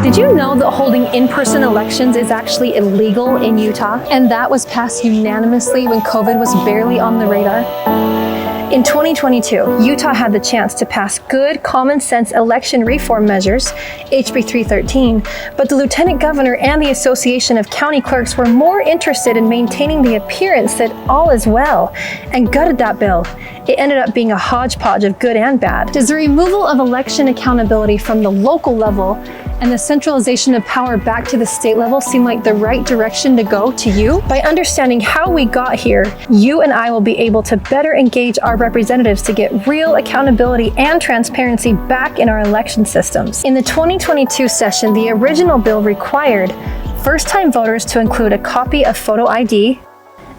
Did you know that holding in-person elections is actually illegal in Utah? And that was passed unanimously when COVID was barely on the radar? In 2022, Utah had the chance to pass good common sense election reform measures, HB313, but the Lieutenant Governor and the Association of County Clerks were more interested in maintaining the appearance that all is well and gutted that bill. It ended up being a hodgepodge of good and bad. Does the removal of election accountability from the local level and the centralization of power back to the state level seem like the right direction to go to you? By understanding how we got here, you and I will be able to better engage our representatives to get real accountability and transparency back in our election systems. In the 2022 session, the original bill required first-time voters to include a copy of photo ID,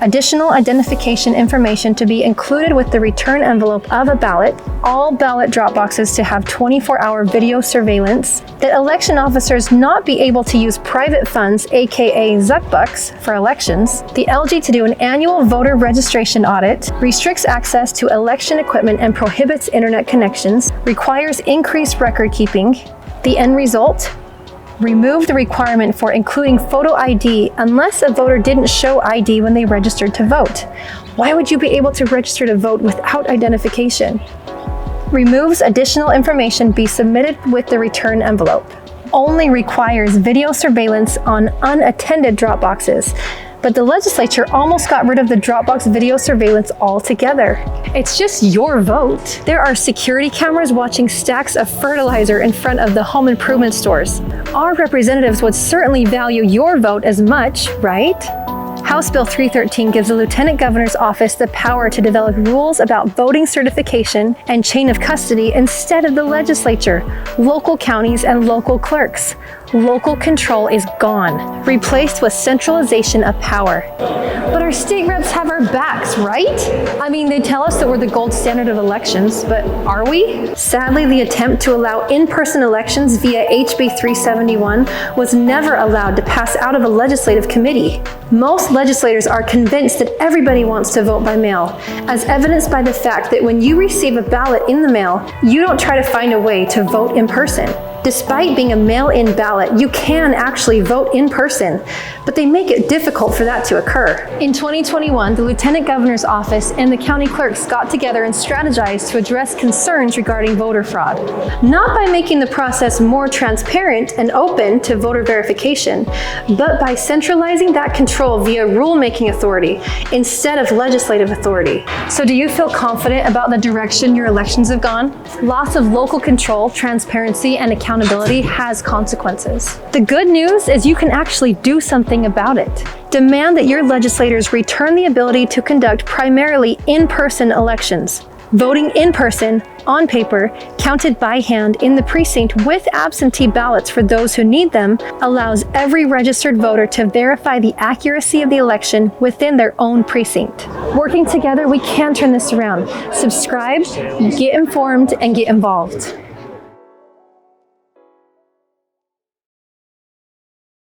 additional identification information to be included with the return envelope of a ballot, all ballot drop boxes to have 24-hour video surveillance, that election officers not be able to use private funds, aka Zuck Bucks, for elections, the LG to do an annual voter registration audit, restricts access to election equipment and prohibits internet connections, requires increased record keeping. The end result? Remove the requirement for including photo ID unless a voter didn't show ID when they registered to vote. Why would you be able to register to vote without identification? Removes additional information be submitted with the return envelope. Only requires video surveillance on unattended drop boxes. But the legislature almost got rid of the Dropbox video surveillance altogether. It's just your vote. There are security cameras watching stacks of fertilizer in front of the home improvement stores. Our representatives would certainly value your vote as much, right? House Bill 313 gives the Lieutenant Governor's office the power to develop rules about voting certification and chain of custody instead of the legislature, local counties, and local clerks. Local control is gone, replaced with centralization of power. But our state reps have our backs, right? I mean, they tell us that we're the gold standard of elections, but are we? Sadly, the attempt to allow in-person elections via HB 371 was never allowed to pass out of a legislative committee. Most legislators are convinced that everybody wants to vote by mail, as evidenced by the fact that when you receive a ballot in the mail, you don't try to find a way to vote in person. Despite being a mail-in ballot, you can actually vote in person, but they make it difficult for that to occur. In 2021, the Lieutenant Governor's office and the county clerks got together and strategized to address concerns regarding voter fraud. Not by making the process more transparent and open to voter verification, but by centralizing that control via rulemaking authority instead of legislative authority. So do you feel confident about the direction your elections have gone? Loss of local control, transparency, and accountability has consequences. The good news is you can actually do something about it. Demand that your legislators return the ability to conduct primarily in-person elections. Voting in person, on paper, counted by hand in the precinct with absentee ballots for those who need them, allows every registered voter to verify the accuracy of the election within their own precinct. Working together, we can turn this around. Subscribe, get informed, and get involved.